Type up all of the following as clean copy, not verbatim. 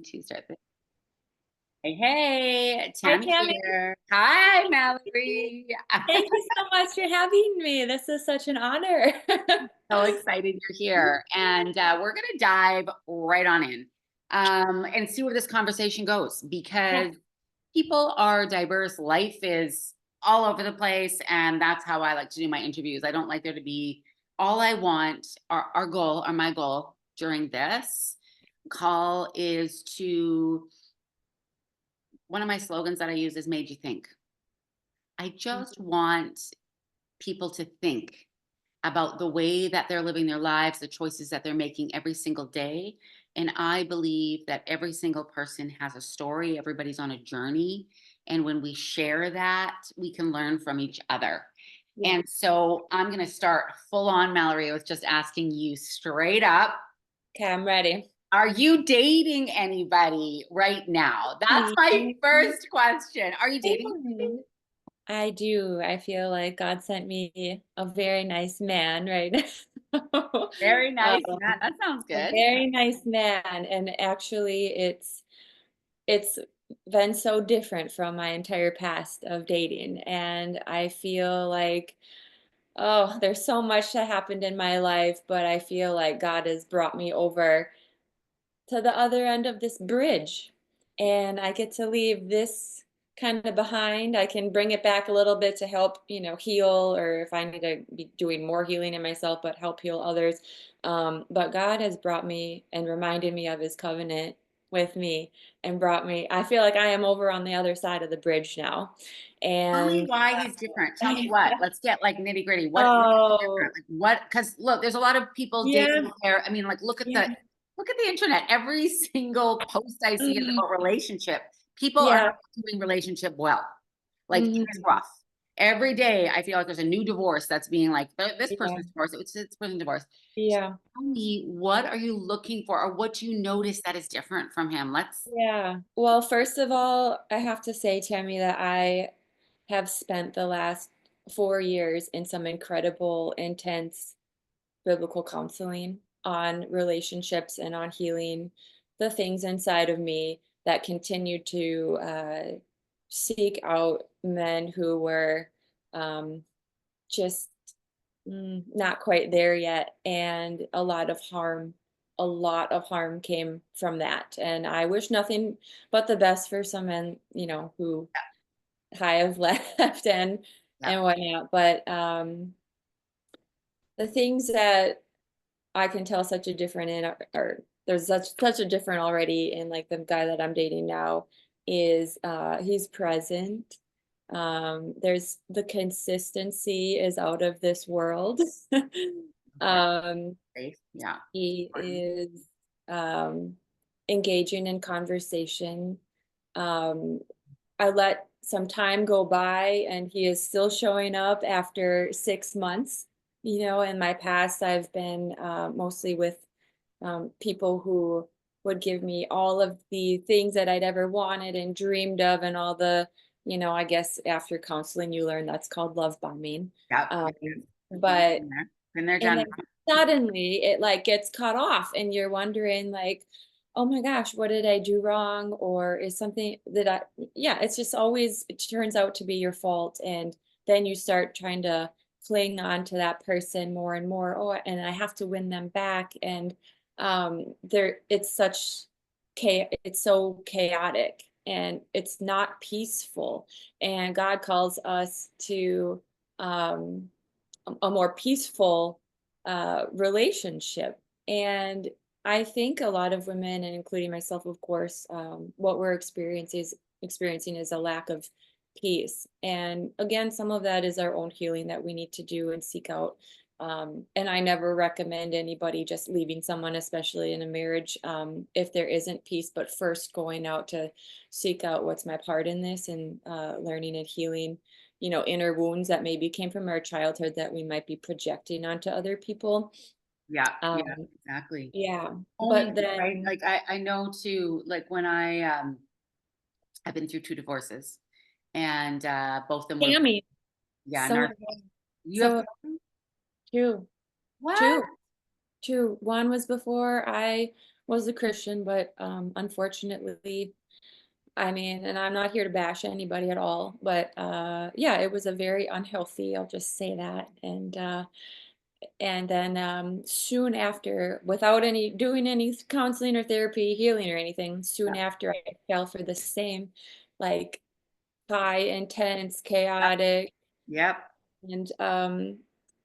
To start this. Hey, Hi, Tammy Tammy. here. Hi, Mallory. Thank you so much for having me. This is such an honor. So excited you're here. And we're going to dive right on in and see where this conversation goes Yeah. because people are diverse. Life is all over the place. And that's how I like to do my interviews. I don't like there to be all I want. Our goal, or my goal during this call is to, one of my slogans that I use is made you think. I just want people to think about the way that they're living their lives, the choices that they're making every single day. And I believe that every single person has a story, everybody's on a journey. And when we share that, we can learn from each other. Yeah. And so I'm going to start full on, Mallory, with just asking you straight up. Okay, I'm ready. Are you dating anybody right now? That's my first question. Are you dating? I do. I feel like God sent me a very nice man right now. Very nice. Um, That sounds a good. very nice man. And actually it's been so different from my entire past of dating. And I feel like, oh, there's so much that happened in my life, but I feel like God has brought me over to the other end of this bridge, and I get to leave this kind of behind. I can bring it back a little bit to help, heal, or if I need to be doing more healing in myself, but help heal others. But God has brought me and reminded me of his covenant with me and brought me, I feel like I am over on the other side of the bridge now. Tell me And why he's different. Tell me what. Let's get like nitty gritty. What makes it oh, different? Like what? Because look, there's a lot of people yeah, dating there. I mean, like yeah, look at the internet. Every single post I see is mhm, about relationship. People are yeah, not doing relationship well. Like it is mhm, rough. Every day I feel like there's a new divorce that's being like this yeah, person's divorced. It's this person's divorced. So yeah. tell me, what are you looking for, or what do you notice that is different from him? Let's. Yeah. Well, first of all, I have to say, Tammy, that I have spent the last 4 years in some incredible, intense biblical counseling on relationships and on healing the things inside of me that continued to seek out men who were um, just not quite there yet, and a lot of harm came from that, and I wish nothing but the best for some men, who I have left Yeah. and whatnot, but, the things that I can tell such a different in or there's such a different already in, like, the guy that I'm dating now is, he's present. There's the consistency is out of this world. Okay. Um, Safe. Yeah. he Important. is, um, engaging in conversation. Um, I let some time go by, and he is still showing up after 6 months. In my past, I've been, mostly with, people who would give me all of the things that I'd ever wanted and dreamed of and all the I guess after counseling, you learn that's called love bombing. Yep. Um, It is. Mhm. but Been there, and done then suddenly it, like, gets cut off, and you're wondering, like, "Oh my gosh, what did I do wrong?" Or is something that I yeah, it's just always it turns out to be your fault, and then you start trying to cling on to that person more and more. "Oh, and I have to win them back," and, there it's so chaotic, and it's not peaceful, and God calls us to, um a more peaceful relationship. And I think a lot of women, and including myself, of course, what we're experiencing is a lack of peace. And again, some of that is our own healing that we need to do and seek out. And I never recommend anybody just leaving someone, especially in a marriage, if there isn't peace, but first going out to seek out what's my part in this and learning and healing inner wounds that maybe came from our childhood that we might be projecting onto other people. Yeah, yeah, Um, exactly. yeah, Only but right. then Like I know too, like when I've been through two divorces and both of them were, Tammy, yeah, so you have so two, what? two, two. One was before I was a Christian, but unfortunately, I mean, and I'm not here to bash anybody at all, but yeah, it was a very unhealthy, I'll just say that. And then soon after, without any doing any counseling or therapy, healing or anything, soon Yep. after I fell for the same like high, intense, Yep. chaotic, Yep.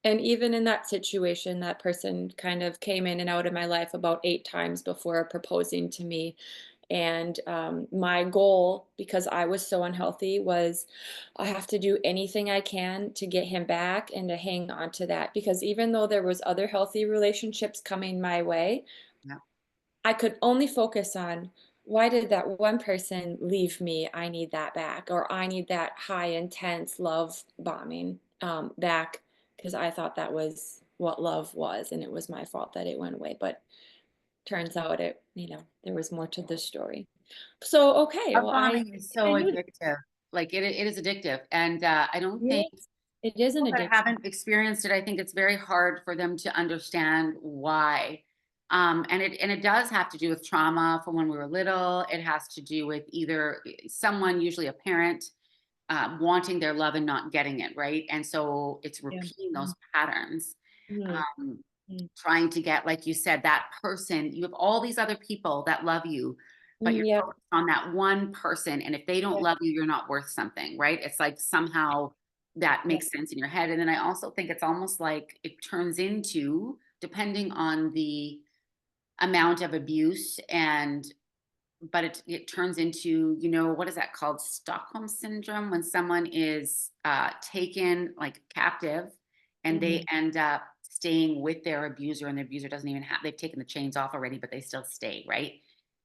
and even in that situation, that person kind of came in and out of my life about 8 times before proposing to me. And my goal, because I was so unhealthy, was I have to do anything I can to get him back and to hang on to that. Because even though there was other healthy relationships coming my way, Yep. I could only focus on why did that one person leave me? I need that back, or I need that high intense love bombing back because I thought that was what love was, and it was my fault that it went away. But turns out there was more to the story. So, okay, Love well, bombing is so I knew. addictive. Like it is addictive. And I don't think Yes, it is an people that addiction. haven't experienced it, I think it's very hard for them to understand why. And it does have to do with trauma from when we were little. It has to do with either someone, usually a parent, wanting their love and not getting it, right? And so it's Yeah. repeating those Mhm, patterns. mhm, Um, mhm. Trying to get, like you said, that person. You have all these other people that love you, but you're Yep, focused on that one person. And if they don't yep, love you, you're not worth something, right? It's like somehow that yep. makes sense in your head. And then I also think it's almost like it turns into, depending on the amount of abuse and but it turns into, what is that called? Stockholm syndrome, when someone is taken like captive and they Mhm. end up staying with their abuser, and the abuser doesn't even have, they've taken the chains off already, but they still stay, right?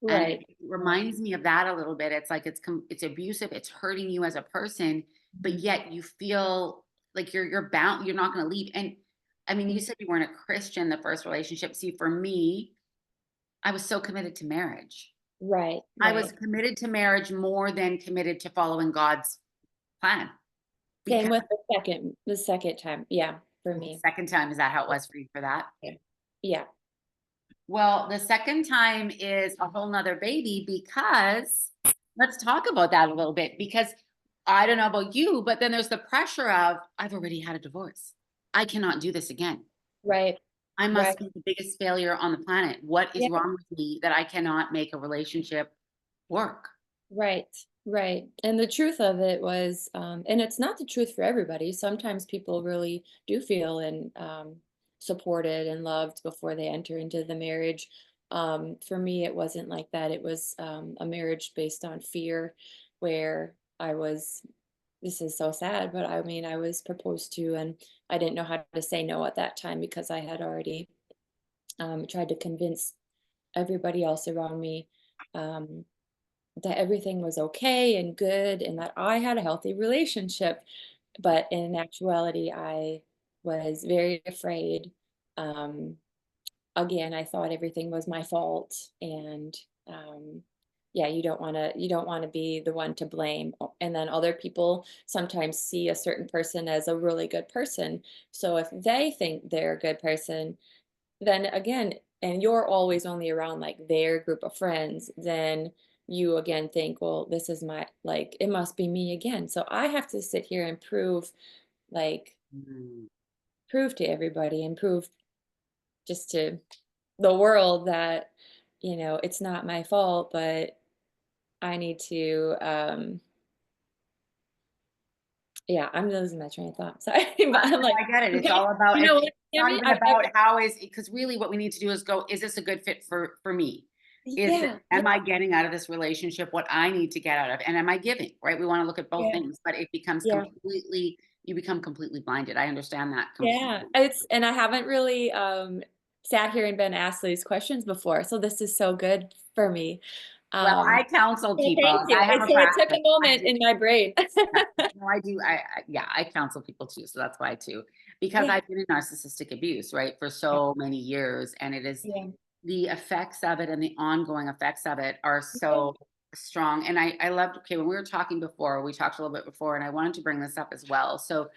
And it Right, right. reminds me of that a little bit. It's like it's abusive, it's hurting you as a person, but Mhm, yet you feel like you're bound, you're not going to leave. And I mean, you mhm. said you weren't a Christian the first relationship. See, for me, I was so committed to marriage. Right, I was right. committed to marriage more than committed to following God's plan. Same Because with the second time. Yeah, for the me. second time, is that how it was for you for that? Yeah. Yeah. Well, the second time is a whole nother baby, because let's talk about that a little bit, because I don't know about you, but then there's the pressure of, I've already had a divorce. I cannot do this again. Right, I right. must be the biggest failure on the planet. What is Yeah. wrong with me that I cannot make a relationship work? Right, right. And the truth of it was, and it's not the truth for everybody. Sometimes people really do feel and supported and loved before they enter into the marriage. For me, it wasn't like that. It was a marriage based on fear, where I was. This is so sad, but I mean, I was proposed to, and I didn't know how to say no at that time because I had already tried to convince everybody else around me. Um, that everything was okay and good and that I had a healthy relationship. But in actuality, I was very afraid. Um, Again, I thought everything was my fault. And yeah, you don't want to be the one to blame. And then other people sometimes see a certain person as a really good person. So if they think they're a good person, then again, and you're always only around like their group of friends, then you again think, well, this is my, like, it must be me again. So I have to sit here and like, Mm. prove to everybody and prove just to the world that, it's not my fault, but I need to, yeah, I'm losing my train of thought. Sorry, but I'm like, I get it. It's okay, all about, you it's know what, not Tammy? even about how is, because really what we need to do is go, is this a good fit for me? Yeah, Am yeah, I getting out of this relationship what I need to get out of? And am I giving, right? We want to look at both yeah, things, but it becomes yeah. completely, you become completely blinded. I understand that Yeah, completely. and I haven't really, sat here and been asked these questions before, so this is so good for me. Well, Um, I counsel so people. thank you. I have a So it took practice. a I moment do. in my brain. Yeah. No, I do. Yeah, I counsel people too. So that's why too, because Yeah, I've been in narcissistic abuse, right, for yeah, so many years. And it is, yeah, the effects of it and the ongoing effects of it are yeah, so strong. And I loved, okay, when we were talking before, we talked a little bit before, and I wanted to bring this up as well. So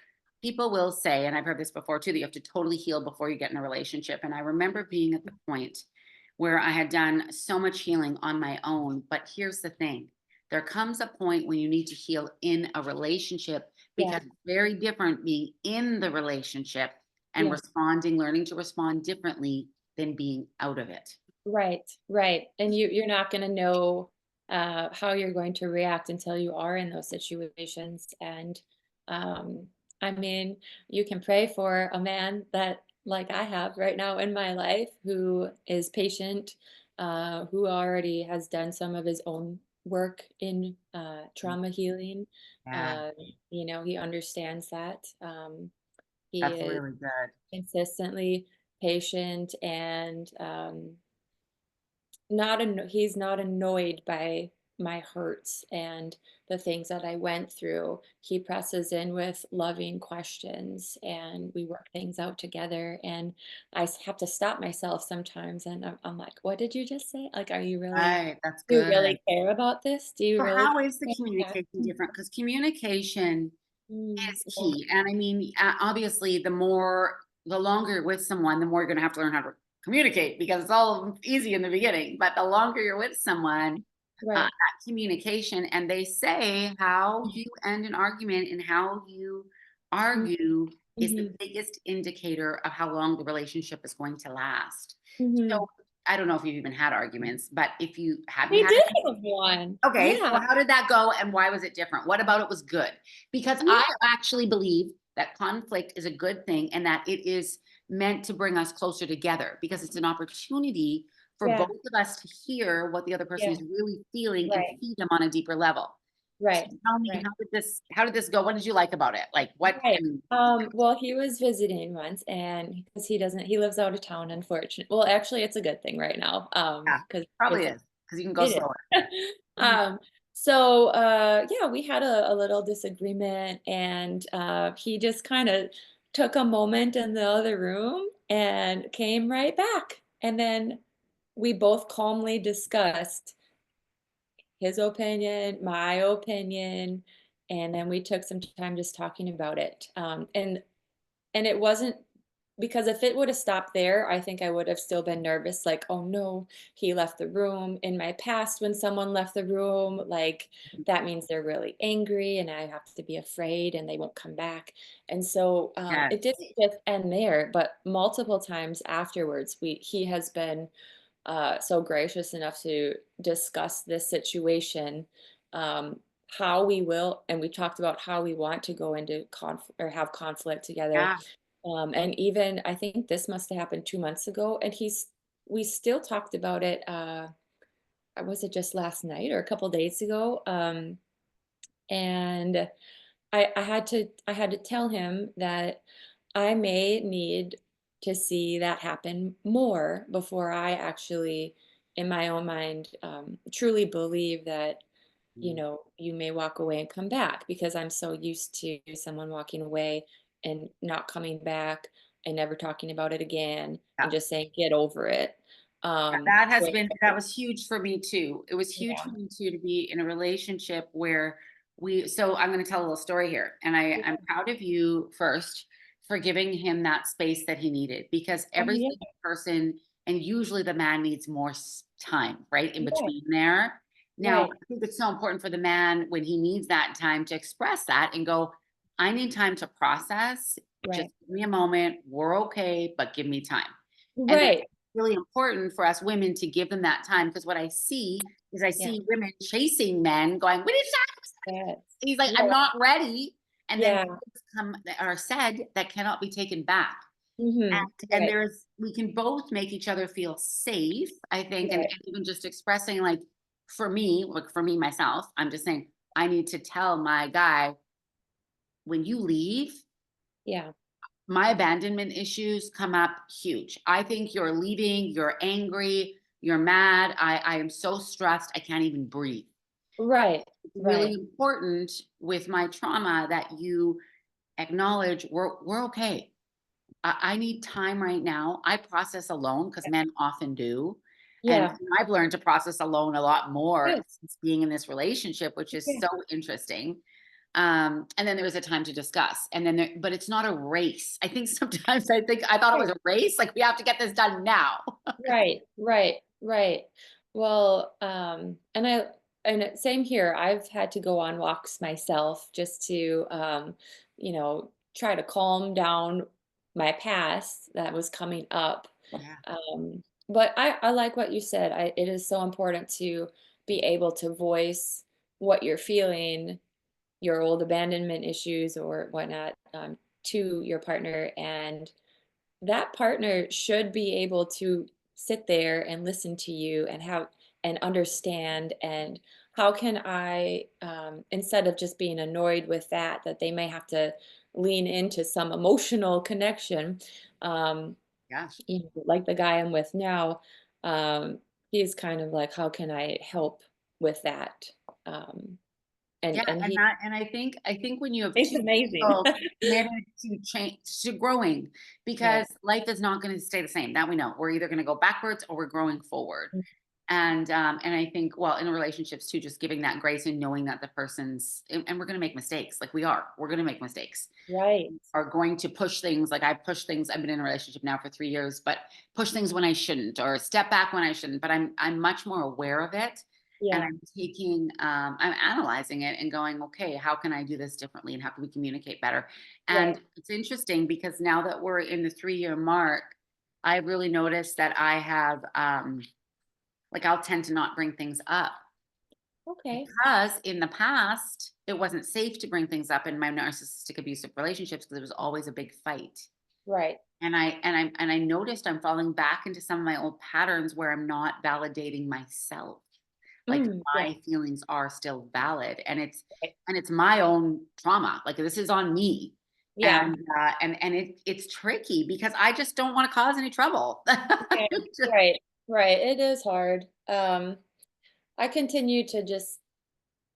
people will say, and I've heard this before too, that you have to totally heal before you get in a relationship. And I remember being at the point where I had done so much healing on my own. But here's the thing, there comes a point when you need to heal in a relationship, Yeah. because it's very different being in the relationship and Yeah. responding, learning to respond differently than being out of it. Right, right, and you're not gonna know, how you're going to react until you are in those situations, and, um, I mean, you can pray for a man that like I have right now in my life, who is patient, who already has done some of his own work in, trauma healing, Yeah, uh, he understands that, he that's is really good. consistently patient and, he's not annoyed by my hurts and the things that I went through. He presses in with loving questions and we work things out together. And have to stop myself sometimes. And I'm like, what did you just say? Like, Right, that's do you good. really care about this? Do you So really how is the care? Yeah. communication different? Because communication is Yeah. key. And I mean, obviously, the longer you're with someone, the more you're going to have to learn how to communicate, because it's all easy in the beginning. But the longer you're with someone, that Right. communication, and they say how you end an argument and how you argue is the Mm-hmm. biggest indicator of how long the relationship is going to last. Hmm. So I don't know if you've even had arguments, but if you have, you We had. did have one. Okay, so Yeah. how did that go and why was it different? What about it was good? Because Yeah. I actually believe that conflict is a good thing and that it is meant to bring us closer together, because it's an opportunity for Yeah. both of us to hear what the other person Yeah. is really feeling and Right. see them on a deeper level. So Right. tell me, Right. how did this go? What did you like about it? Like what, Right. I mean, Well, he was visiting once and because he lives out of town, unfortunately. Well, actually, it's a good thing right now, yeah, because probably it's is because you can go it slower. is. Mhm. So, yeah, we had a little disagreement and, he just kinda took a moment in the other room and came right back, and then we both calmly discussed his opinion, my opinion, and then we took some time just talking about it. And it wasn't because if it would have stopped there, I think I would have still been nervous, like, oh no, he left the room. In my past, when someone left the room, like that means they're really angry and I have to be afraid and they won't come back. And so Yes. it didn't just end there, but multiple times afterwards, he has been so gracious enough to discuss this situation, um, how we will, and we talked about how we want to go into or have conflict together. Yeah. And even I think this must have happened 2 months ago, and we still talked about it. Was it just last night or a couple days ago? And I had to tell him that I may need to see that happen more before I actually, in my own mind, truly believe that, Mm. you may walk away and come back because I'm so used to someone walking away and not coming back and never talking about it again and Yeah. just saying, get over it. Where, That was huge for me too. It was huge yeah. for me too to be in a relationship where so I'm going to tell a little story here. And I'm Yeah. proud of you first for giving him that space that he needed, because Oh, every yeah. single person, and usually the man needs more time, right? In Right. between there. Now, Right. I think it's so important for the man when he needs that time to express that and go, I need time to process. Just Right. give me a moment. We're okay, but give me time. And then Right. really important for us women to give them that time, because what I see is I Yeah. see women chasing men going, "We need time." Yes. He's like, "I'm Yeah. not ready," and then Yeah. things come that are said that cannot be taken back. Mhm. And Right. we can both make each other feel safe, I think, and Right. even just expressing, like, for me myself, I'm just saying I need to tell my guy, when you leave, Yeah. my abandonment issues come up huge. I think you're leaving, you're angry, you're mad. I am so stressed, I can't even breathe. Right. It's really Right. important with my trauma that you acknowledge we're okay. I need time right now. I process alone because men often do. And Yeah. I've learned to process alone a lot more Good. since being in this relationship, which is Yeah. so interesting. And then there was a time to discuss, and then but it's not a race. I think sometimes I thought it was Right. a race, like we have to get this done now. Right. Right. Right. Well, same here. I've had to go on walks myself just to, try to calm down my past that was coming up. Yeah. But I like what you said. It is so important to be able to voice what you're feeling, your old abandonment issues or whatnot, to your partner, and that partner should be able to sit there and listen to you and have and understand. And how can I, instead of just being annoyed with that they may have to lean into some emotional connection, um, Yeah. like the guy I'm with now, um, he's kind of like, how can I help with that? Um, Yeah, and he and I think when you have it's 2 amazing. people committed to change to growing, Right. because life is not gonna stay the same, that we know. We're either gonna go backwards or we're growing forward. And I think, well, in relationships too, just giving that grace and knowing that the person's and we're gonna make mistakes, like we are. We're gonna make mistakes. Right. Are going to push things, like I push things. I've been in a relationship now for 3 years, but push things when I shouldn't, or step back when I shouldn't, but I'm much more aware of it, and Yeah. I'm analyzing it and going, "Okay, how can I do this differently, and how can we communicate better?" Right. And it's interesting because now that we're in the 3-year mark, I really noticed that I have, like, I'll tend to not bring things up Okay. because in the past, it wasn't safe to bring things up in my narcissistic abusive relationships because it was always a big fight. Right. And I noticed I'm falling back into some of my old patterns where I'm not validating myself. Like Yeah. my feelings are still valid, and it's Right. and it's my own trauma. Like this is on me. Yeah. And it's tricky because I just don't want to cause any trouble. Yeah. Right. Right. It is hard. I continue to just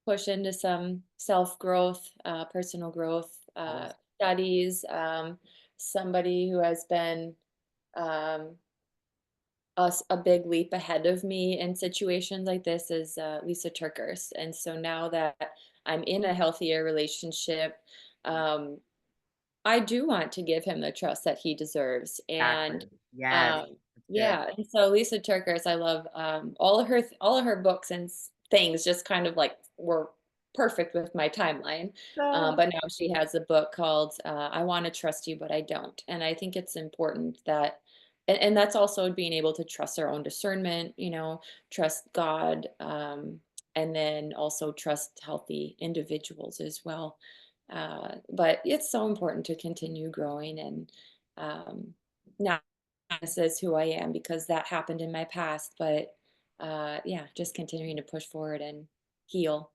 push into some self-growth, personal growth, Yes. studies. Somebody who has been, um, a big leap ahead of me in situations like this is, Lisa Turkers. And so now that I'm in a healthier relationship, um, I do want to give him the trust that he deserves. Exactly. And Yes. um, It's good. yeah, and so Lisa Turkers, I love, all of her books and things just kind of like were perfect with my timeline. So, But now she has a book called, I Want to Trust You, But I Don't. And I think it's important that, and that's also being able to trust our own discernment, trust God, and then also trust healthy individuals as well. But it's so important to continue growing and, not this is who I am because that happened in my past, but yeah, just continuing to push forward and heal.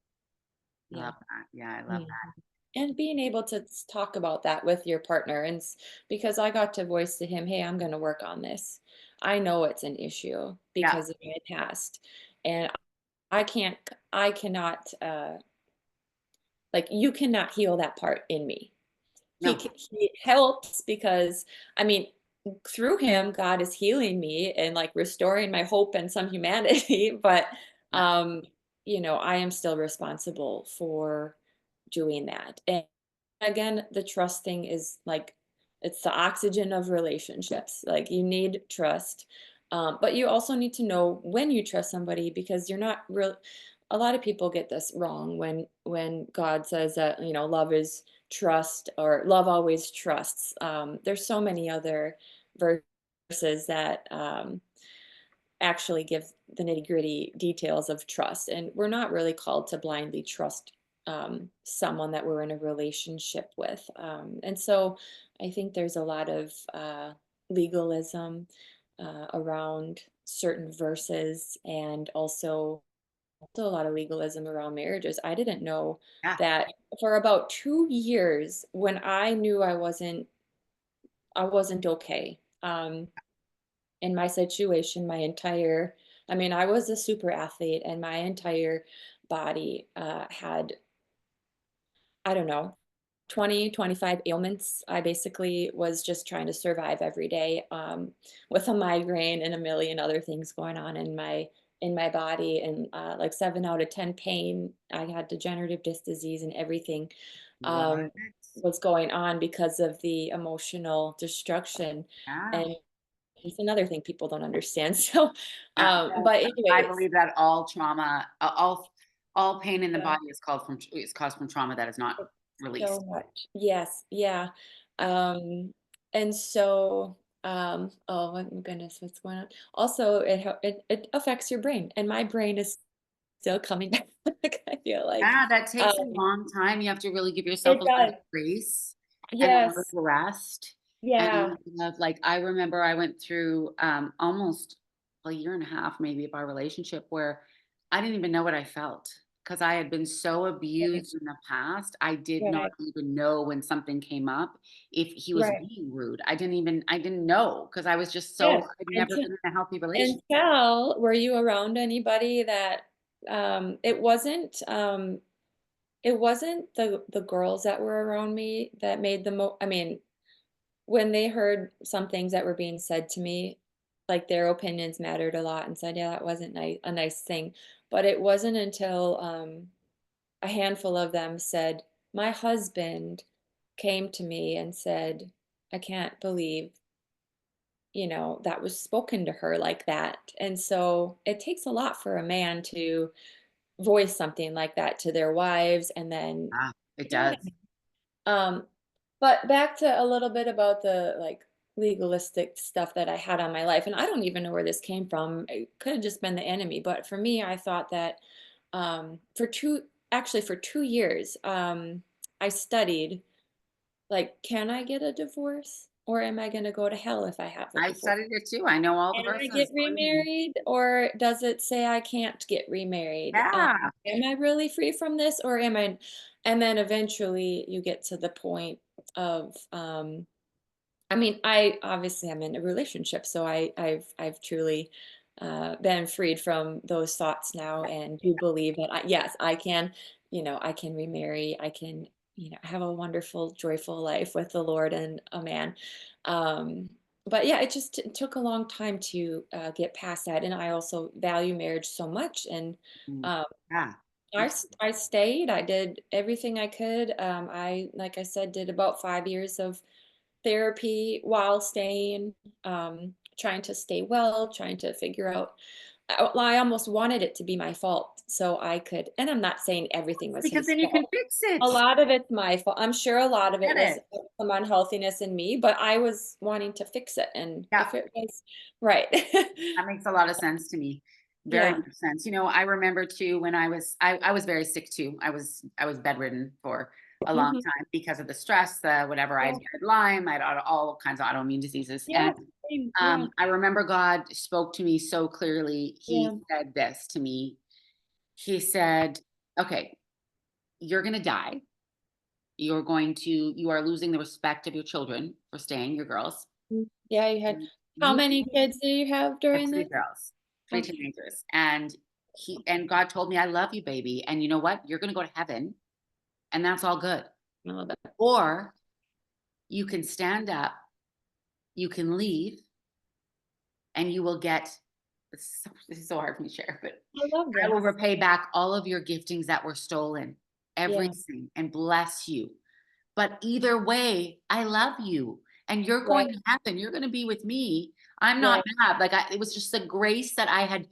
I Yeah. love that. Yeah, I love Mhm. that. And being able to talk about that with your partner, and because I got to voice to him, hey, I'm going to work on this. I know it's an issue Yeah. because of my past. And I can't, I cannot, like, you cannot heal that part in me. No. He helps because, I mean, through him, God is healing me and, like, restoring my hope and some humanity, but, Yeah. um, I am still responsible for doing that. And again, the trust thing is, like, it's the oxygen of relationships. Like, you need trust, but you also need to know when you trust somebody because you're not real a lot of people get this wrong when God says that, love is trust or love always trusts. There's so many other verses that, actually give the nitty-gritty details of trust, and we're not really called to blindly trust, someone that we're in a relationship with. And so I think there's a lot of, legalism, around certain verses, and also a lot of legalism around marriages. I didn't know Yeah. that for about 2 years when I knew I wasn't okay, in my situation, I mean, I was a super athlete and my entire body, had, I don't know, 20, 25 ailments. I basically was just trying to survive every day, with a migraine and a million other things going on in my body, and, like 7 out of 10 pain. I had degenerative disc disease and everything, What? um, was going on because of the emotional destruction. Yeah. And It's another thing people don't understand. So, Uh, but I anyways, believe that all trauma, all pain in the yeah, body is caused from trauma that is not it's so released. much. Yes, yeah. Um, and so, oh my goodness, what's going on? Also, it affects your brain, and my brain is still coming back. I feel like, Yeah, that takes a um, long time. You have to really give yourself it a lot of does. grace and a lot of Yes, rest. And yeah, like I remember I went through almost a year and a half, maybe, of our relationship where I didn't even know what I felt because I had been so right, abused in the past. I did not right, even know when something came up if he was right. being rude. I didn't know because I was just so Yes, I'd never until been in a healthy relationship. until were you around anybody that, it wasn't the girls that were around me that made I mean, when they heard some things that were being said to me, like, their opinions mattered a lot and said, "Yeah, that wasn't a nice thing." But it wasn't until, a handful of them said, "My husband came to me and said, 'I can't believe, that was spoken to her like that.'" And so, it takes a lot for a man to voice something like that to their wives, and then Ah, it you know what does. I mean? But back to a little bit about the, like, legalistic stuff that I had on my life, and I don't even know where this came from. It could have just been the enemy, but for me, I thought that, for 2 years, I studied, like, "Can I get a divorce, or am I gonna go to hell if I have a I divorce? studied it too. I know all the Can I get verses. Believe me. remarried, or does it say I can't get remarried? Yeah. Am I really free from this, or am I?" And then eventually you get to the point of, I mean, I obviously I'm in a relationship, so I've truly been freed from those thoughts now, and do believe that yes, I can, I can remarry, I can, have a wonderful, joyful life with the Lord and a man. Um, but yeah, it just took a long time to get past that, and I also value marriage so much, and Mm. um, Yeah. Me too. I stayed. I did everything I could. Like I said, did about 5 years of therapy while staying, trying to stay well, trying to figure out. I almost wanted it to be my fault so I could, and I'm not saying everything was Because his then you can fault. fix A it. lot of it's my fault. I'm sure a lot of it Get was it. some unhealthiness in me, but I was wanting to fix it. And Yeah. if it was right. That makes a lot of sense to me. Very Yeah. much sense. I remember too when I was very sick too. I was bedridden for a long Hmm. time because of the stress, the whatever I Yeah. had Lyme, I had all kinds of autoimmune diseases. And Yeah. Same. Yeah. I remember God spoke to me so clearly. He Yeah. said this to me. He said, "Okay, you're gonna die. You are losing the respect of your children for staying, your girls. Yeah. You had, And how you many kids do you have have during 3 this? girls, 3 Okay. teenagers, and God told me, 'I love you, baby, and you know what? You're gonna go to heaven, and that's all good. I love it. Or you can stand up, you can leave, and you will get' this is so hard for me to share, but I love "I will this. repay back all of your giftings that were stolen, Yeah. everything, and bless you. But either way, I love you, and you're Right. going to heaven. You're gonna be with me. I'm not Right. mad." Like, it was just a grace that I had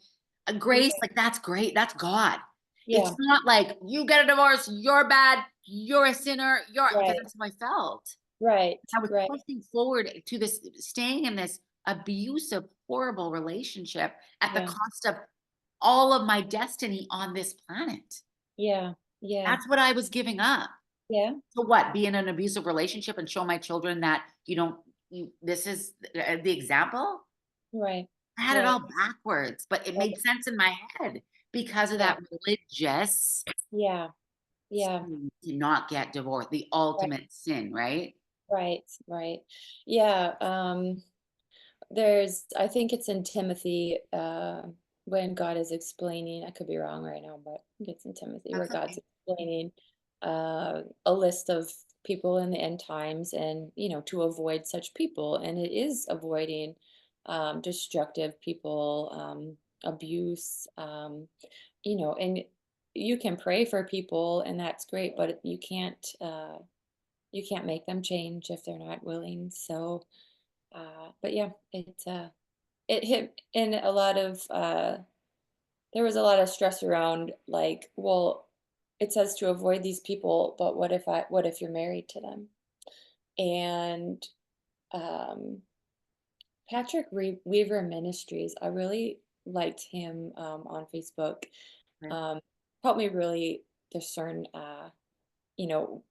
a grace, Yeah. like, that's great, that's God. It's Yeah. not like, "You get a divorce, you're bad, you're a sinner, you're" because Right. that's how I felt. Right. I was Right. pushing forward to this staying in this abusive, horrible relationship at the Yeah. cost of all of my destiny on this planet. Yeah. Yeah. That's what I was giving up. Yeah. So what? Be in an abusive relationship and show my children that you don't this is the example? Right. I had it Right. all backwards, but it made Right. sense in my head because of Yeah. that religious Yeah. Yeah. sin to not get divorced, the Right. ultimate sin, right? Right. Right. Yeah. I think it's in Timothy, when God is explaining, I could be wrong right now, but I think it's in Timothy where That's God's okay. explaining a list of people in the end times, and, to avoid such people. And it is avoiding destructive people, abuse, and you can pray for people, and that's great, but you can't make them change if they're not willing. So, but yeah, it's it hit in a lot of, there was a lot of stress around like, well, it says to avoid these people, but what if you're married to them? And um, Weaver Ministries, I really liked him on Facebook. Right. Um, Helped me really discern, you know,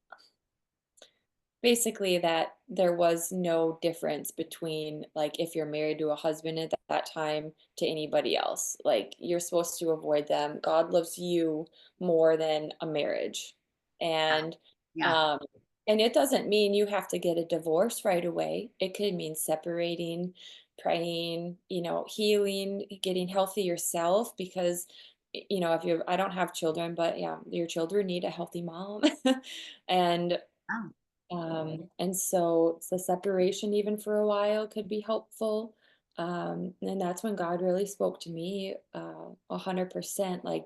basically that there was no difference between like if you're married to a husband at that time to anybody else. Like you're supposed to avoid them. God loves you more than a marriage. And Yeah. um and it doesn't mean you have to get a divorce right away. It could mean separating, praying, healing, getting healthy yourself because if you I don't have children, but yeah, your children need a healthy mom. and Oh, and so the separation, even for a while, could be helpful. And that's when God really spoke to me 100%, like,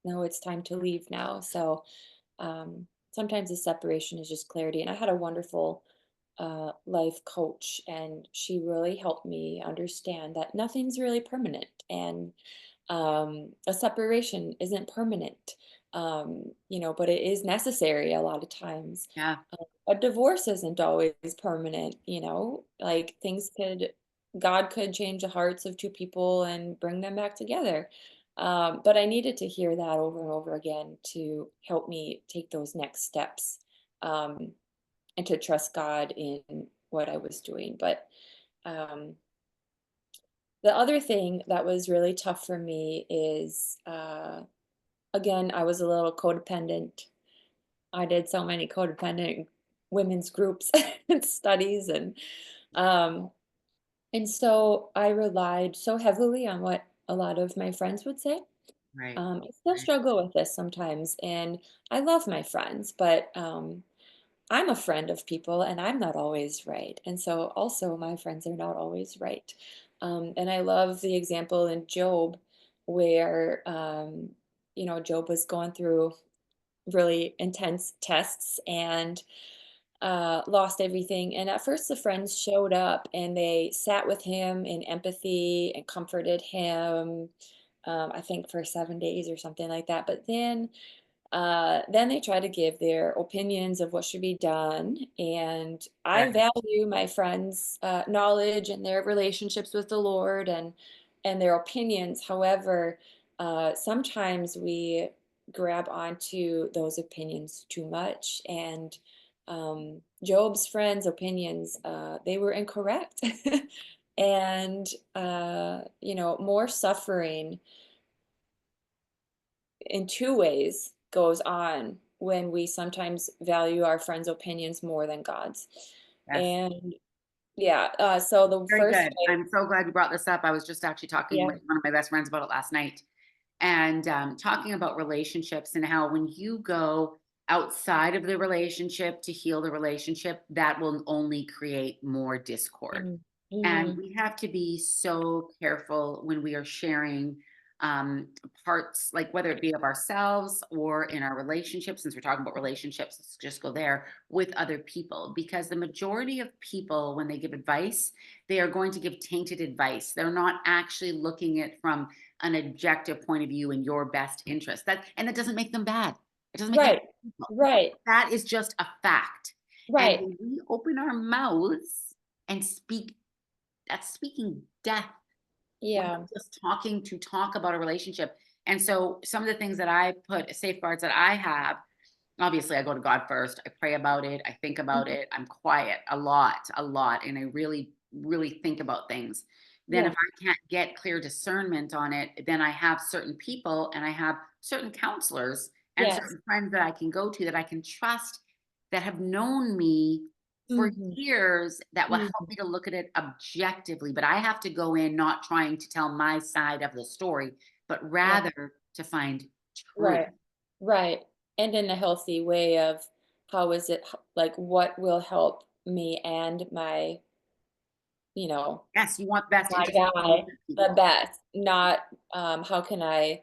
no, it's time to leave now. So sometimes the separation is just clarity. And I had a wonderful life coach, and she really helped me understand that nothing's really permanent. And a separation isn't permanent, but it is necessary a lot of times. yeah. A divorce isn't always permanent, like God could change the hearts of two people and bring them back together. But I needed to hear that over and over again to help me take those next steps, um, and to trust God in what I was doing. But um, the other thing that was really tough for me is, again, I was a little codependent. I did so many codependent women's groups and studies, um, and so I relied so heavily on what a lot of my friends would say. Right. I still Right. struggle with this sometimes, and I love my friends, but I'm a friend of people and I'm not always right. And so also my friends are not always right. And I love the example in Job where, Job was going through really intense tests and lost everything. And at first, the friends showed up and they sat with him in empathy and comforted him, I think for 7 days or something like that. But then they try to give their opinions of what should be done. And I Right. value my friends' knowledge and their relationships with the Lord and their opinions. However, sometimes we grab onto those opinions too much. And Job's friends' opinions, they were incorrect. And, more suffering in two ways goes on when we sometimes value our friends' opinions more than God's. Yes. And yeah, so the Very first good. way, I'm so glad you brought this up. I was just actually talking yeah. with one of my best friends about it last night, and talking about relationships and how when you go outside of the relationship to heal the relationship, that will only create more discord. Mm, And mhm, we have to be so careful when we are sharing parts, like whether it be of ourselves or in our relationships, since we're talking about relationships, let's just go there with other people. Because the majority of people, when they give advice, they are going to give tainted advice. They're not actually looking at from an objective point of view in your best interest. And that doesn't make them bad. It doesn't make them right, evil. right, That is just a fact. And right. when we open our mouths and speak, that's speaking death. We're not Yeah. just talking to talk about a relationship. And so some of the things that I put safeguards that I have, obviously I go to God first. I pray about it. I think about Mhm. it. I'm quiet a lot. And I really, really think about things. Then if Yeah. I can't get clear discernment on it, then I have certain people and I have certain counselors and Yes. certain friends that I can go to that I can trust that have known me for Mhm, years that will help mhm. me to look at it objectively. But I have to go in not trying to tell my side of the story, but Yeah. rather to find truth. Right. Right. And in a healthy way of how is it like what will help me and you know, Yes, you want best my interest of both guy the people. best, not, how can I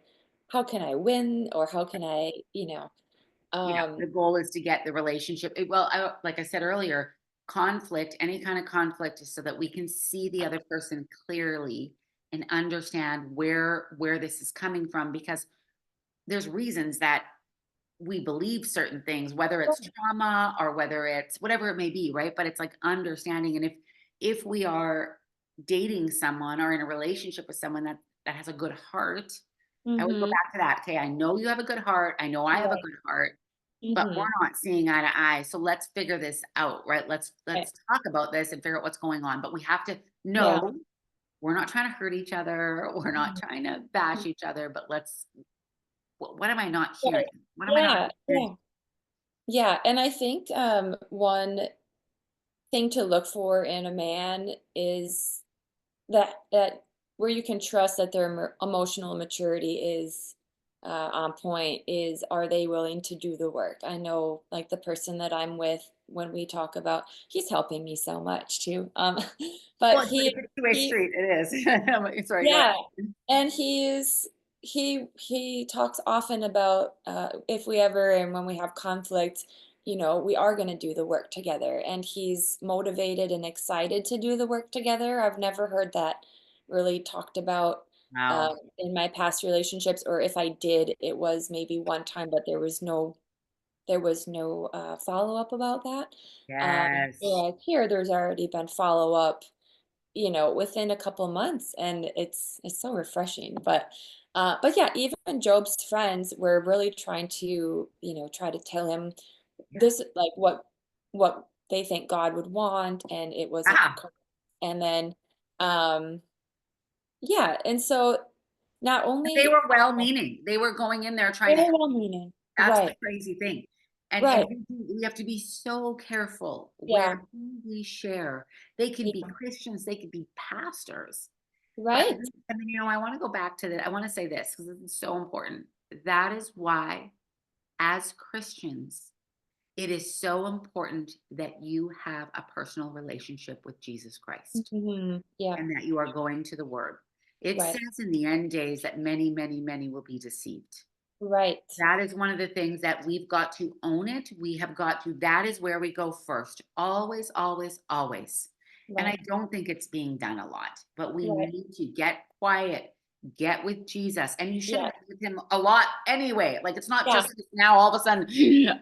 win or how can Yeah, um the goal is to get the relationship. Well, like I said earlier, conflict, any kind of conflict, is so that we can see the other person clearly and understand where this is coming from, because there's reasons that we believe certain things, whether it's trauma or whether it's whatever it may be, right? But it's like understanding. And if we are dating someone or in a relationship with someone that has a good heart, I always go Mhm. back to that. Okay, I know you have a good heart. I know I have a Right. good heart, but we're Mhm. not seeing eye to eye. So let's figure this out, right? Let's Right. let's talk about this and figure out what's going on. But we have to Yeah. know we're not trying to hurt each other. We're not Mhm. trying to bash each other, but let's what am I not hearing? Right. What am I not Yeah, understanding? yeah. Yeah, and I think, one thing to look for in a man is that where you can trust that their emotional maturity is on point is, are they willing to do the work? I know, like, the person that I'm with, when we talk about, he's helping me so much too. But Well, it's a two-way he street. It is. Sorry, go yeah, ahead. and he talks often about, if we ever and when we have conflict, we are going to do the work together, and he's motivated and excited to do the work together. I've never heard that really talked about Wow. in my past relationships, or if I did, it was maybe one time, but there was no follow up about that. Yes. Whereas here, there's already been follow up, within a couple months, and it's so refreshing. But yeah, even Job's friends were really trying to, try to tell him Yeah. this, like, what they think God would want, and it wasn't Ah, and then, um, yeah, and so not they only were well-meaning. They were going in there trying to very help. well meaning. That's the Right, crazy thing. And right, we have to be so careful yeah, where who we share. They can be yeah, Christians, they could be pastors. But right. and then, I want to go back to that. I want to say this because this is so important. That is why, as Christians, it is so important that you have a personal relationship with Jesus Christ Yeah, and that you are going to the Word. It right, says in the end days that many, many, many will be deceived. right, That is one of the things that we've got to own it. We have got to, that is where we go first. Always, always, always. And I right, don't think it's being done a lot, but we right, need to get quiet, get with Jesus. And you should have yeah, been with him a lot anyway. Like it's not yeah, just now all of a sudden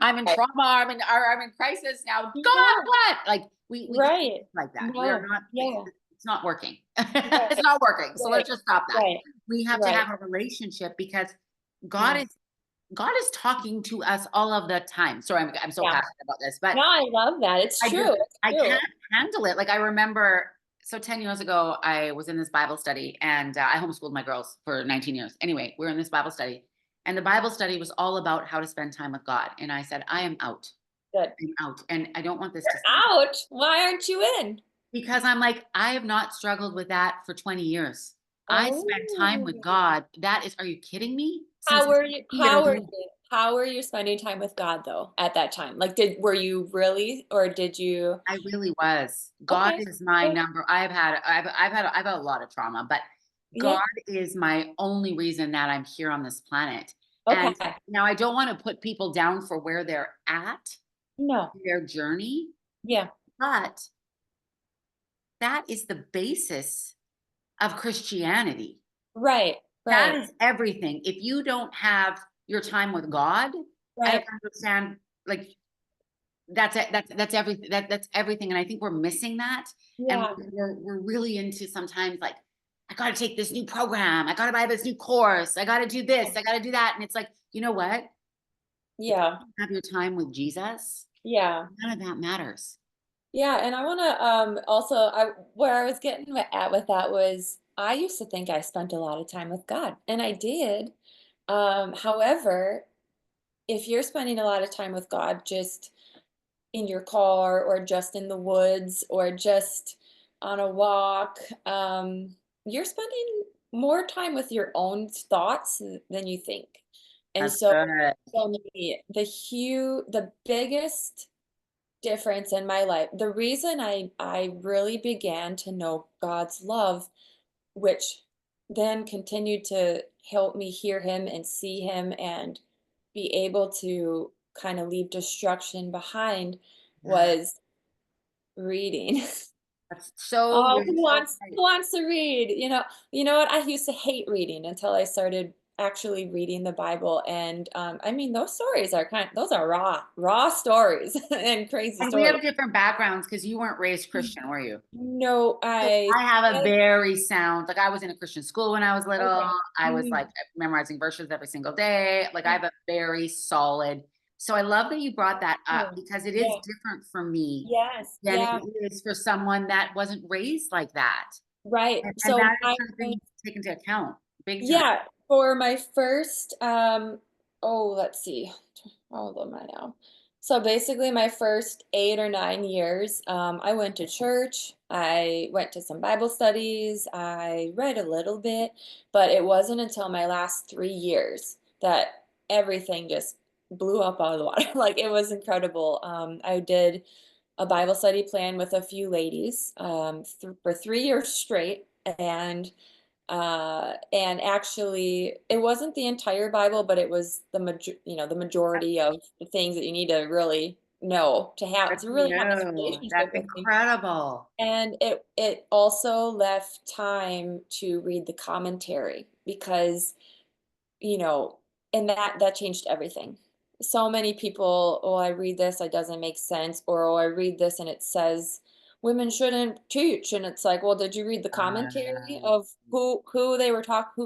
I'm in right, trauma, I'm in crisis now. God, yeah, what? Like we can't right. think like that. We are No, not, yeah, it's not working. right, It's not working. So right, let's just stop that. right, We have to right, have a relationship because God yeah, is God is talking to us all of the time. Sorry, I'm so yeah. passionate about this, but No, I love that. It's I true, just it's I true. can't handle it. Like I remember, so 10 years ago, I was in this Bible study, and I homeschooled my girls for 19 years. Anyway, we were in this Bible study, and the Bible study was all about how to spend time with God. And I said, I am out. Good. I'm out, and I don't want this to You're stay out. Why aren't you in? because I'm like, I have not struggled with that for 20 years. I spent time with Oh. God. That is, are you kidding me? Since I started How are little. you how are you spending time with God, though, at that time? Like, were you really, or did you I really was. God okay, is my good. number. I've had a lot of trauma, but Yeah, God is my only reason that I'm here on this planet. And okay. now I don't want to put people down for where they're at, No. their journey, Yeah. but that is the basis of Christianity. Right, That right, is everything. If you don't have your time with God, I don't right. understand, like, that's it. That's everything. That's everything. And I think we're missing that. And Yeah, we're really into sometimes like, I got to take this new program. I got to buy this new course. I got to do this. I got to do that. And it's like, you know what? If you yeah, don't have your time with Jesus, yeah. none of that matters. Yeah, and I wanna, also, I where I was getting at with that was, I used to think I spent a lot of time with God, and I did. However, if you're spending a lot of time with God just in your car, or just in the woods, or just on a walk, you're spending more time with your own thoughts than you think. And That's so, good. for me, the biggest difference in my life, the reason I really began to know God's love, which then continued to help me hear him and see him and be able to kind of leave destruction behind, Yeah. was reading. That's so Oh, you're so right. who wants to read? You know what? I used to hate reading until I started actually reading the Bible, and, I mean, those are raw stories and crazy And we stories. have different backgrounds because you weren't raised Christian, were you? No, So I I have a I very sound, like I was in a Christian school when I was little. okay. I was like Mhm. memorizing verses every single day. Like I Yeah. have a very solid. So I love that you brought that up Oh, because it is yeah. different for me Yes, than it yeah, is for someone that wasn't raised like that. right. And that So is I something to take into account big time. yeah, for my first, let's see, how old am I now? So basically, my first 8 or 9 years, I went to church. I went to some Bible studies. I read a little bit, but it wasn't until my last 3 years that everything just blew up out of the water. Like it was incredible. I did a Bible study plan with a few ladies for 3 years straight, and actually, it wasn't the entire Bible, but it was the majority of the things that you need to really know Good to for really have this you. relationship That's with him. incredible. And it also left time to read the commentary because you know, and that changed everything. So many people, "Oh, I read this, it doesn't make sense," or, "Oh, I read this and it says women shouldn't teach." And it's like, "Well, did you read the commentary Uh, of who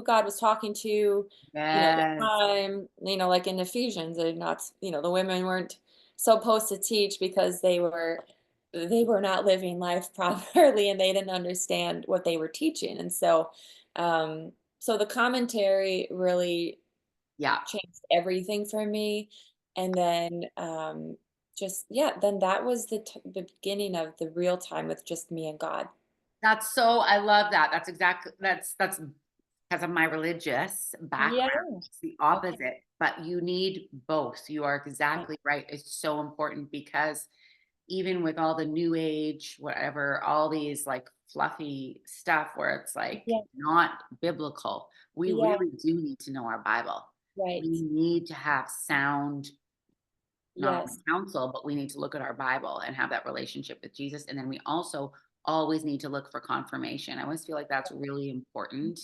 God was talking to, the yes. time, like in Ephesians, and not, the women weren't supposed to teach because they were not living life properly and they didn't understand what they were teaching." And so the commentary really Yeah. changed everything for me, and then, just yeah, then that was the beginning of the real time with just me and God. That's so I love that. That's exactly that's because of my religious Yeah. background. It's the Okay. opposite, but you need both. You are Yeah. exactly right. It's so important because even with all the new age, whatever, all these like fluffy stuff where it's like Yeah. not biblical, we Yeah. really do need to know our Bible. Right. We need to have sound, not only Yes. counsel, but we need to look at our Bible and have that relationship with Jesus. And then we also always need to look for confirmation. I always feel like that's really important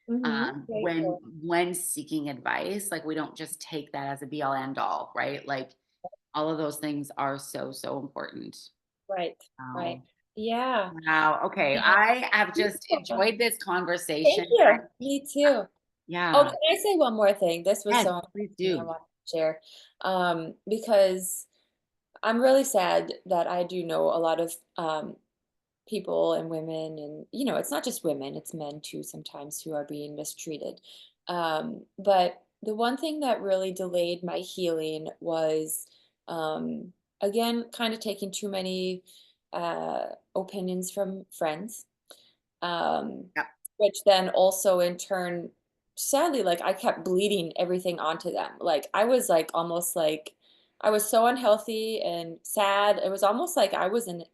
Mhm. Very when cool. seeking advice. Like we don't just take that as a be all end all, right? Like all of those things are so so important. Right. Right. Oh, Yeah. wow. Okay, Yeah. I have just Beautiful. enjoyed this Thank conversation. you. Me too. Oh, Yeah. can I say one more thing? This was Yes, so important please to me, I do. want to share, because I'm really sad that I do know a lot of, people and women, and it's not just women, it's men too sometimes who are being mistreated. But the one thing that really delayed my healing was, um, again, kind of taking too many opinions from friends, um, Yep. which then also in turn, sadly, like I kept bleeding everything onto them. Like I was like almost like I was so unhealthy and sad. It was almost like I wasn't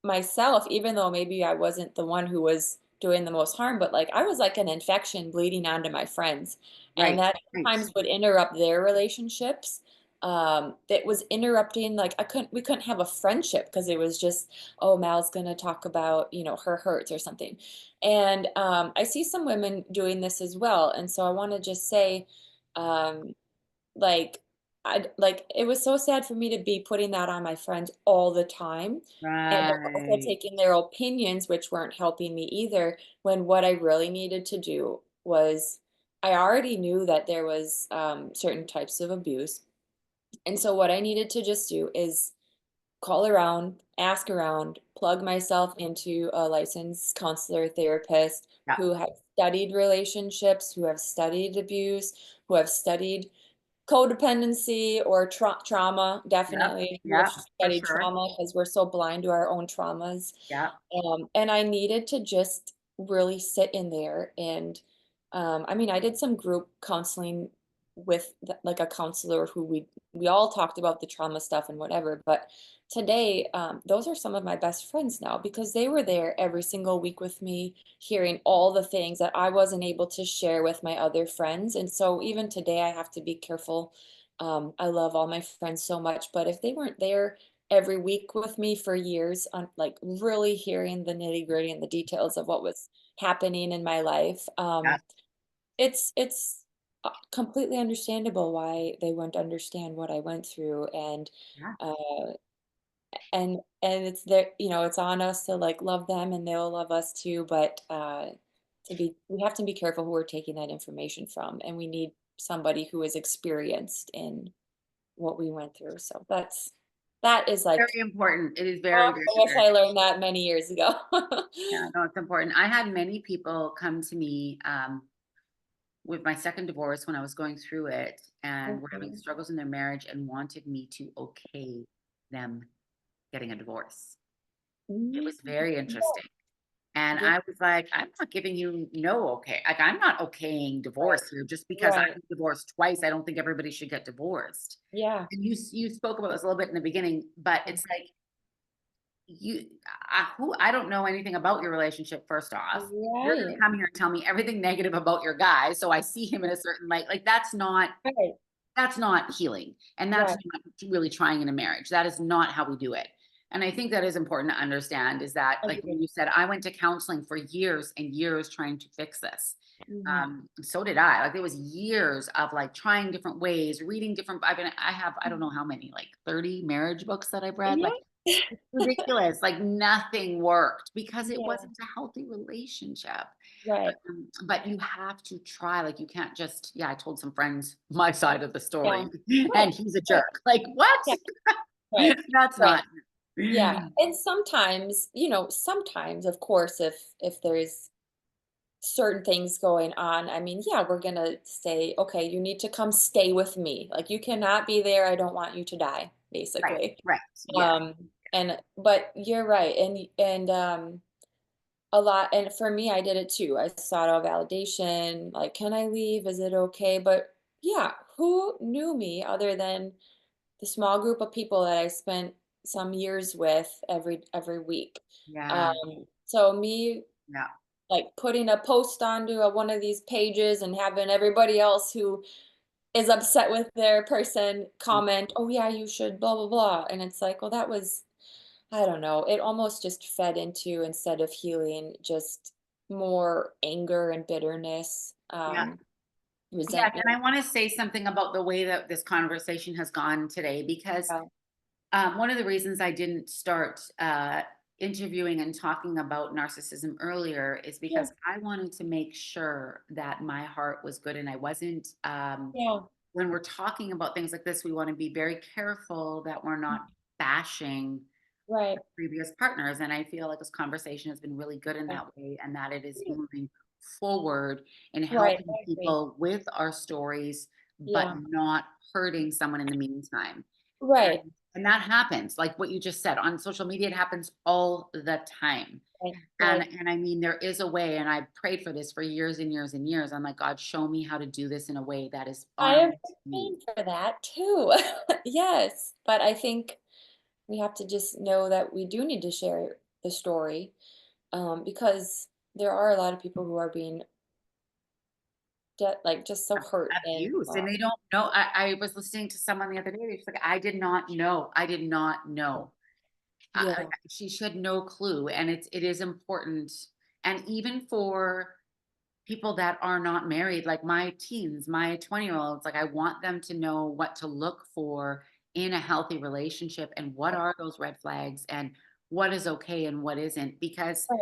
myself, even though maybe I wasn't the one who was doing the most harm, but like I was like an infection bleeding onto my friends. And Right. that Right. sometimes would interrupt their relationships. That was interrupting, like we couldn't have a friendship because it was just, oh, Mal's gonna talk about, her hurts or something. And I see some women doing this as well. And so I want to just say, um, like, like it was so sad for me to be putting that on my friends all the time, and but also Right. taking their opinions, which weren't helping me either. When what I really needed to do was, I already knew that there was certain types of abuse, and so what I needed to just do is call around, ask around, plug myself into a licensed counselor therapist Yeah. who have studied relationships, who have studied abuse, who have studied codependency or trauma, Yep. definitely, who have Yep. For studied sure. trauma because we're so blind to our own traumas. Yeah. And I needed to just really sit in there and, I mean, I did some group counseling with like a counselor who we all talked about the trauma stuff and whatever. But today, those are some of my best friends now because they were there every single week with me, hearing all the things that I wasn't able to share with my other friends. And so even today, I have to be careful. I love all my friends so much, but if they weren't there every week with me for years on like really hearing the nitty-gritty and the details of what was happening in my life. Yes. It's completely understandable why they wouldn't understand what I went through, Yeah. uh, and it's there, it's on us to like love them, and they'll love us too. But we have to be careful who we're taking that information from, and we need somebody who is experienced in what we went through. So that is like, Very important. It is very, oh, very, I wish very. I learned that many years ago. Yeah, no, it's important. I had many people come to me with my second divorce when I was going through it and were having Mhm. struggles in their marriage and wanted me to okay them getting a divorce. It Mm, was very interesting. And yeah, I was like, I'm not giving you no okay. Like I'm not okaying right, divorce here just because right. I'm divorced twice. I don't think everybody should get divorced. Yeah, And you spoke about this a little bit in the beginning, but yeah. it's like I don't know anything about your relationship. First off, you're going to Right, come here and tell me everything negative about your guy, so I see him in a certain light. Like right, that's not healing, and that's right. not really trying in a marriage. That is not how we do it. And I think that is important to understand is that, like when Agreed. you said, I went to counseling for years and years trying to fix this. Mhm. So did I. Like there was years of like trying different ways, reading different. I have, I don't know Mhm. how many, like 30 marriage books that I've read. Like Yeah. ridiculous. Like nothing worked because it Yeah, wasn't a healthy relationship. right. But you have to try. Like you can't just, yeah, I told some friends my side of the Yeah. story Right, and he's a right. jerk. Like, what? Yeah, right, That's right. not. Yeah, and sometimes, of course, if there's certain things going on, I mean, yeah, we're gonna say, "Okay, you need to come stay with me." Like, "You cannot be there, I don't want you to die," Right, basically. right. Yeah, And but you're right, and a lot, and for me, I did it too. I sought out validation, like, "Can I leave? Is it okay?" But yeah, who knew me other than the small group of people that I spent some years with every week? yeah, So me yeah, like putting a post onto one of these pages and having everybody else who is upset with their person comment, "Oh yeah, you should blah blah blah." And it's like, well, that was, I don't know, it almost just fed into, instead of healing, just more anger and bitterness, yeah. Yes, resentment. and I want to say something about the way that this conversation has gone today because Yeah. one of the reasons I didn't start interviewing and talking about narcissism earlier is Yeah. because I wanted to make sure that my heart was good and I wasn't. Yeah. When we're talking about things like this, we want to be very careful that we're not bashing Right. previous partners. And I feel like this conversation has been really good in Right. that way, and that it is Yeah. moving forward and Right. helping I agree. people with our stories, but Yeah. not hurting someone in the meantime. Right. And that happens, like what you just said on social media, it happens all the time. Right. And Right. and I mean, there is a way, and I prayed for this for years and years and years. I'm like, God, show me how to do this in a way that is I have honoring to been me. praying for that too. Yes, but I think we have to just know that we do need to share the story, because there are a lot of people who are being like just so hurt, and Abuse, and they don't know. I was listening to someone the other day. They're just like, I did not know. I did not know. Like, yeah, she had no clue, and it is important. And even for people that are not married, like my teens, my 20-year-olds, like I want them to know what to look for in a healthy relationship and what are those red flags and what is okay and what isn't, because right,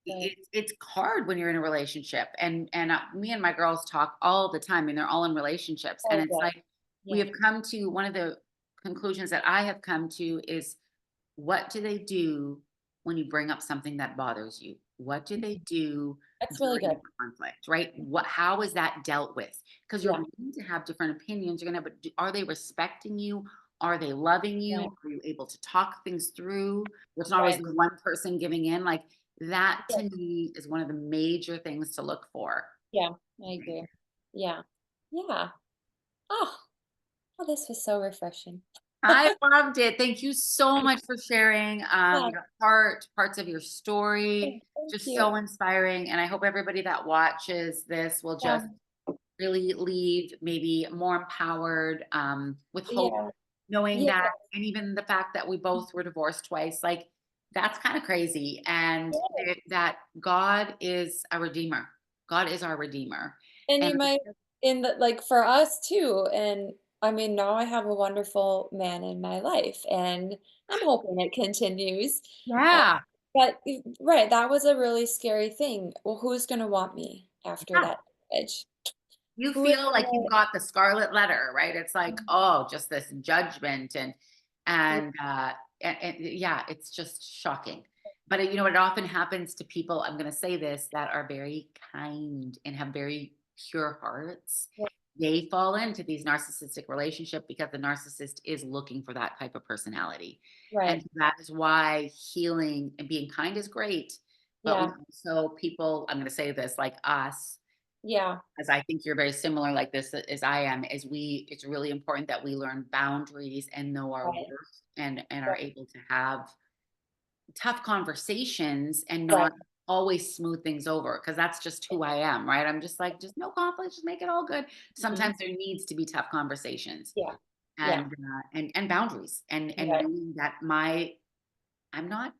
right, it's hard when you're in a relationship, and me and my girls talk all the time, and they're all in relationships, and oh it's yeah, like we yeah, have come to one of the conclusions that I have come to is, what do they do when you bring up something that bothers you? What do they mhm. do That's really during good. the conflict, right? How is that dealt with? Because you're Yeah, going to have different opinions. You're going to have, are they respecting you? Are they loving you? right, Are you able to talk things through? It's not always right. the one person giving in. Like that Yeah, to me is one of the major things to look for. yeah, I agree. Yeah, yeah. Oh, oh, this was so refreshing. I loved it. Thank you so much for sharing Yeah, your parts of your yeah, story. thank Just you. so inspiring. And I hope everybody that watches this will Yeah, just really leave maybe more empowered with hope yeah, knowing Yeah, that, and even the fact that we both were divorced twice, like, that's kind of crazy. And yeah. that God is a redeemer. God is our redeemer. And And you might in the like, for us too, and I mean, now I have a wonderful man in my life, and I'm hoping it continues. Uh, yeah, but right, that was a really scary thing. Well, who's gonna want me after yeah. that marriage? You Who is feel like you've gonna got the scarlet letter, right? It's like, oh, just this judgment yeah, and yeah, it's just shocking. But you know, it often happens to people, I'm going to say this, that are very kind and have very pure hearts. yeah, They fall into these narcissistic relationship because the narcissist is looking for that type of personality. And right. that is why healing and being kind is great. But we Yeah, also, people, I'm going to say this, like us, yeah, as I think you're very similar like this as I am, is it's really important that we learn boundaries and know our right, worth and are right, able to have tough conversations and right. not always smooth things over, because that's just who I am, right? I'm just like, just no conflict, just make it all good. Mhm. Sometimes there needs to be tough conversations Yeah, yeah, and boundaries and right. knowing that I'm not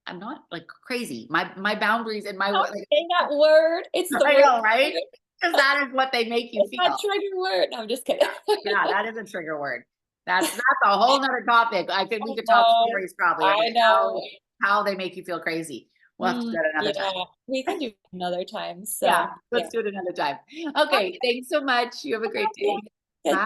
I'm not like crazy. My boundaries and my Don't like say that word. It's the I worst know, right? word. Because that is what they make you It's that feel. trigger word. No, I'm just kidding. Yeah, yeah, that is a trigger word. That's a whole nother topic. We I could talk know, stories probably of I like know. how they make you feel crazy. We'll have to do that another time. Yeah, we can do it another time, Yeah, so, yeah. let's do it another time. Okay, thanks so much. You have a great day. Good. Bye.